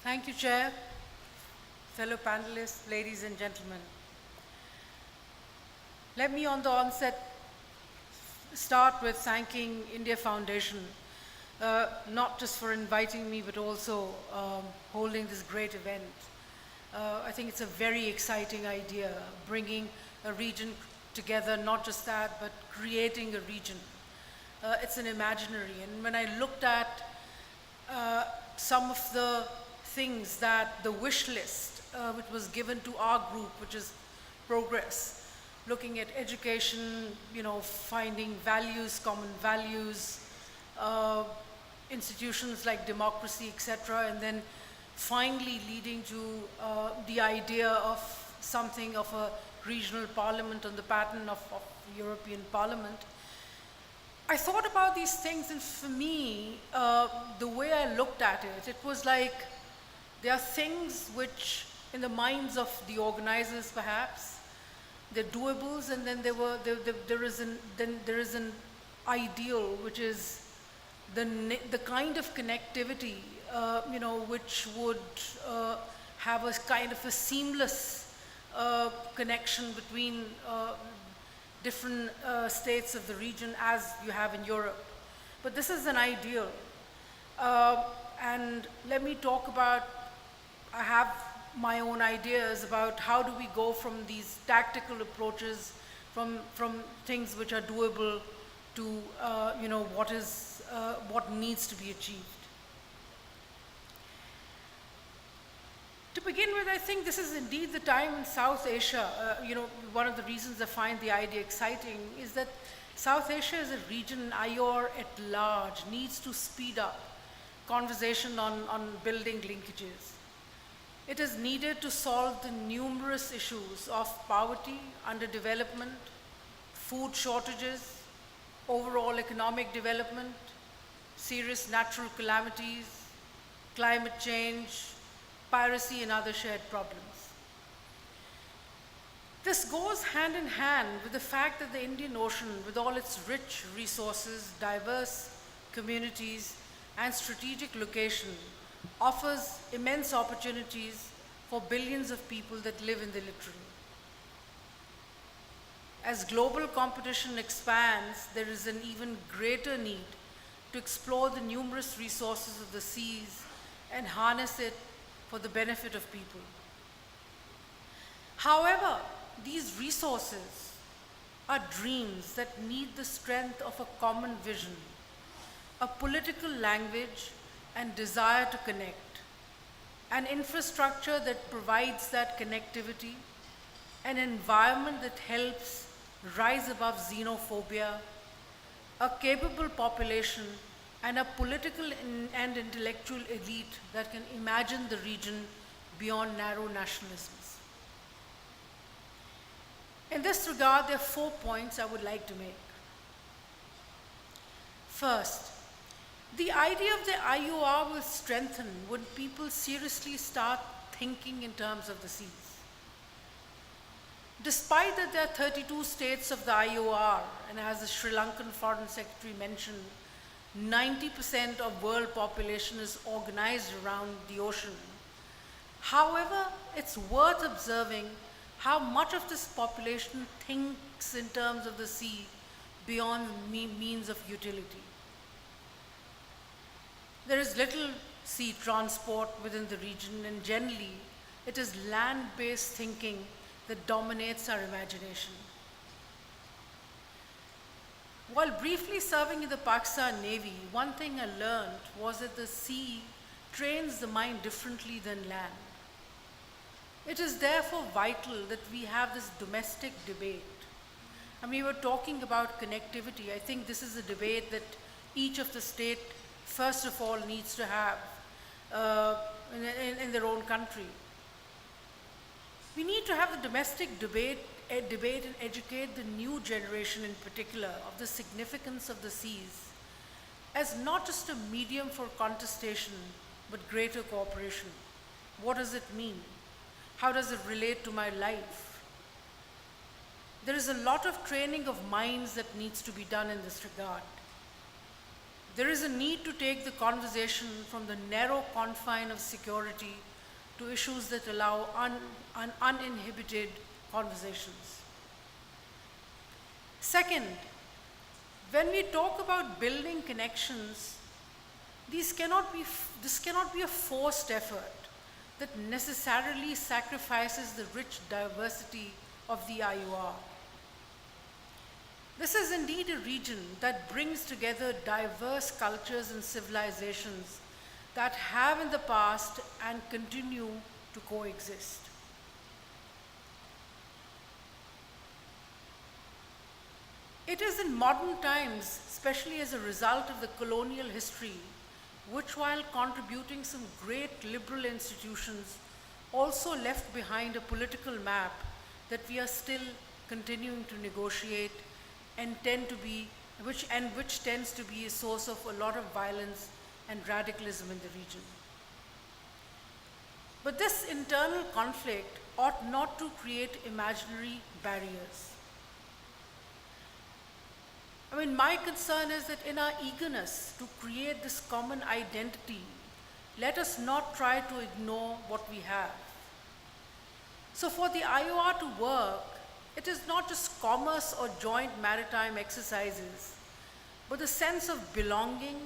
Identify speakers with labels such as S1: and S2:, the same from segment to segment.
S1: Thank you, Chair, fellow panelists, ladies and gentlemen. Let me on the onset start with thanking India Foundation, not just for inviting me, but also holding this great event. I think it's a very exciting idea, bringing a region together, not just that, but creating a region. It's an imaginary, and when I looked at some of the things that the wish list, which was given to our group, which is Progress, looking at education, finding values, common values, institutions like democracy, etc., and then finally leading to the idea of something of a regional parliament on the pattern of the European Parliament. I thought about these things, and for me, the way I looked at it, it was like there are things which, in the minds of the organizers perhaps, they're doables, and then there is an ideal, which is the kind of connectivity, which would have a kind of a seamless connection between different states of the region as you have in Europe. But this is an ideal. And let me talk about, I have my own ideas about how do we go from these tactical approaches, from things which are doable to what needs to be achieved. To begin with, I think this is indeed the time in South Asia. One of the reasons I find the idea exciting is that South Asia is a region, IOR at large, needs to speed up conversation on building linkages. It is needed to solve the numerous issues of poverty, underdevelopment, food shortages, overall economic development, serious natural calamities, climate change, piracy, and other shared problems. This goes hand in hand with the fact that the Indian Ocean, with all its rich resources, diverse communities, and strategic location, offers immense opportunities for billions of people that live in the littoral. As global competition expands, there is an even greater need to explore the numerous resources of the seas and harness it for the benefit of people. However, these resources are dreams that need the strength of a common vision, a political language, and desire to connect, an infrastructure that provides that connectivity, an environment that helps rise above xenophobia, a capable population, and a political and intellectual elite that can imagine the region beyond narrow nationalisms. In this regard, there are 4 points I would like to make. First, the idea of the IOR will strengthen when people seriously start thinking in terms of the seas. Despite that there are 32 states of the IOR, and as the Sri Lankan Foreign Secretary mentioned, 90% of world population is organized around the ocean. However, it's worth observing how much of this population thinks in terms of the sea beyond means of utility. There is little sea transport within the region, and generally, it is land-based thinking that dominates our imagination. While briefly serving in the Pakistan Navy, one thing I learned was that the sea trains the mind differently than land. It is therefore vital that we have this domestic debate. And we were talking about connectivity. I think this is a debate that each of the states, first of all, needs to have in their own country. We need to have the domestic debate and educate the new generation in particular of the significance of the seas as not just a medium for contestation, but greater cooperation. What does it mean? How does it relate to my life? There is a lot of training of minds that needs to be done in this regard. there is a need to take the conversation from the narrow confine of security to issues that allow uninhibited conversations. Second, when we talk about building connections, this cannot be a forced effort that necessarily sacrifices the rich diversity of the IOR. This is indeed a region that brings together diverse cultures and civilizations that have in the past and continue to coexist. It is in modern times, especially as a result of the colonial history, which, while contributing some great liberal institutions, also left behind a political map that we are still continuing to negotiate and which tends to be a source of a lot of violence and radicalism in the region. But this internal conflict ought not to create imaginary barriers. My concern is that in our eagerness to create this common identity, let us not try to ignore what we have. So for the IOR to work, it is not just commerce or joint maritime exercises, but the sense of belonging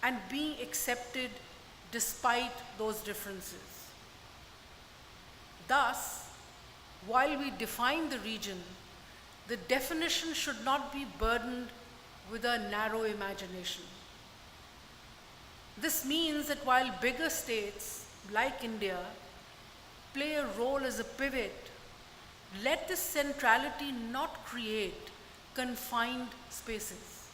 S1: and being accepted despite those differences. Thus, while we define the region, the definition should not be burdened with a narrow imagination. This means that while bigger states, like India, play a role as a pivot, let this centrality not create confined spaces.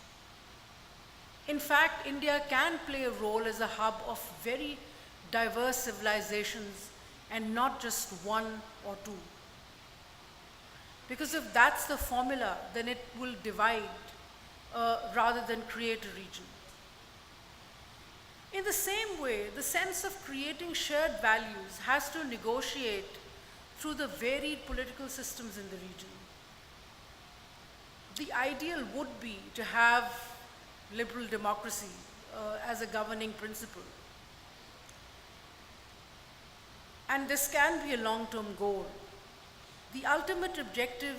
S1: In fact, India can play a role as a hub of very diverse civilizations and not just one or two. Because if that's the formula, then it will divide rather than create a region. In the same way, the sense of creating shared values has to negotiate through the varied political systems in the region. The ideal would be to have liberal democracy as a governing principle. And this can be a long-term goal. The ultimate objective,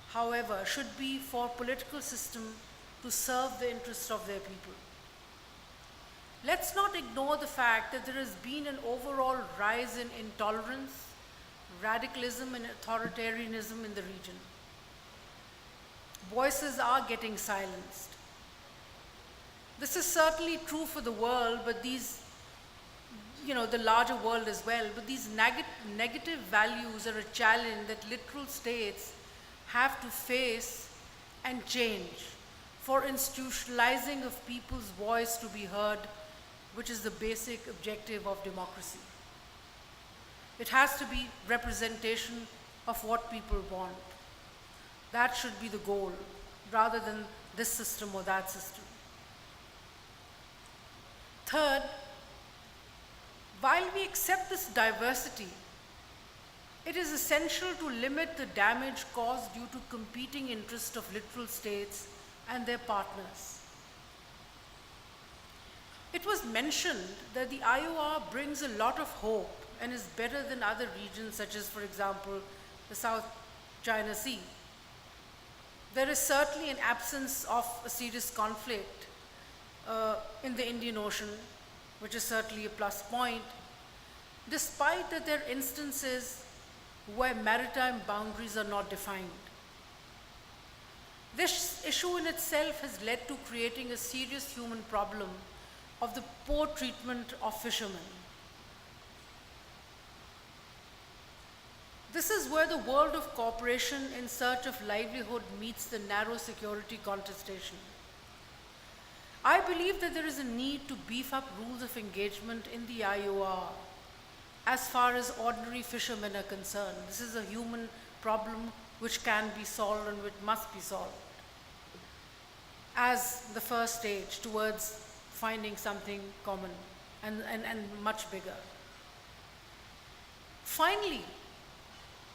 S1: however, should be for political system to serve the interests of their people. Let's not ignore the fact that there has been an overall rise in intolerance, radicalism, and authoritarianism in the region. Voices are getting silenced. This is certainly true for the world, but the larger world as well, but these negative values are a challenge that literal states have to face and change for institutionalizing of people's voice to be heard, which is the basic objective of democracy. It has to be representation of what people want. That should be the goal, rather than this system or that system. Third, while we accept this diversity, it is essential to limit the damage caused due to competing interests of littoral states and their partners. It was mentioned that the IOR brings a lot of hope and is better than other regions such as, for example, the South China Sea. There is certainly an absence of a serious conflict in the Indian Ocean, which is certainly a plus point, despite that there are instances where maritime boundaries are not defined. This issue in itself has led to creating a serious human problem of the poor treatment of fishermen. This is where the world of cooperation in search of livelihood meets the narrow security contestation. I believe that there is a need to beef up rules of engagement in the IOR as far as ordinary fishermen are concerned. This is a human problem which can be solved and which must be solved as the first stage towards finding something common and much bigger. Finally,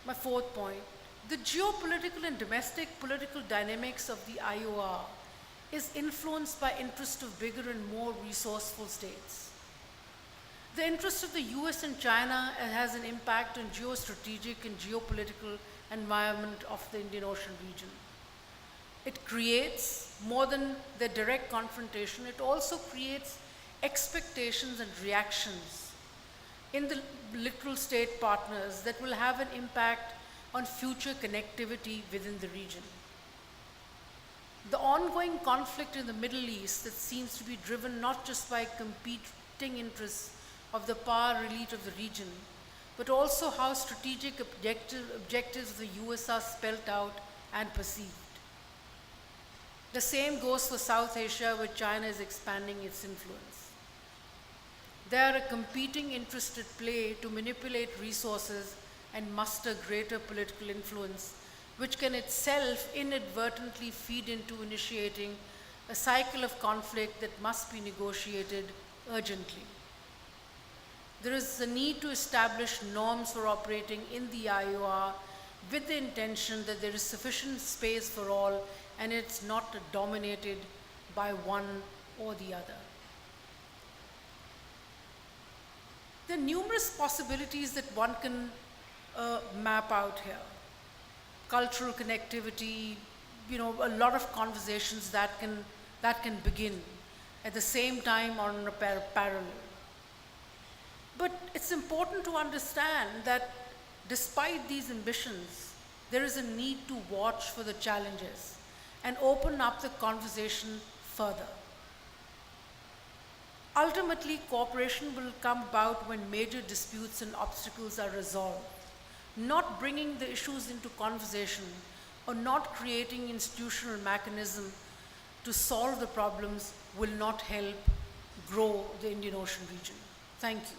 S1: my fourth point, the geopolitical and domestic political dynamics of the IOR is influenced by interests of bigger and more resourceful states. The interest of the US and China has an impact on geostrategic and geopolitical environment of the Indian Ocean region. It creates, more than the direct confrontation, it also creates expectations and reactions in the littoral state partners that will have an impact on future connectivity within the region. The ongoing conflict in the Middle East that seems to be driven not just by competing interests of the power elite of the region, but also how strategic objectives of the US are spelled out and perceived. The same goes for South Asia, where China is expanding its influence. There are competing interests at play to manipulate resources and muster greater political influence, which can itself inadvertently feed into initiating a cycle of conflict that must be negotiated urgently. There is a need to establish norms for operating in the IOR with the intention that there is sufficient space for all and it's not dominated by one or the other. There are numerous possibilities that one can map out here. Cultural connectivity, a lot of conversations that can begin at the same time or in a parallel. But it's important to understand that despite these ambitions, there is a need to watch for the challenges and open up the conversation further. Ultimately, cooperation will come about when major disputes and obstacles are resolved. Not bringing the issues into conversation or not creating institutional mechanism to solve the problems will not help grow the Indian Ocean region. Thank you.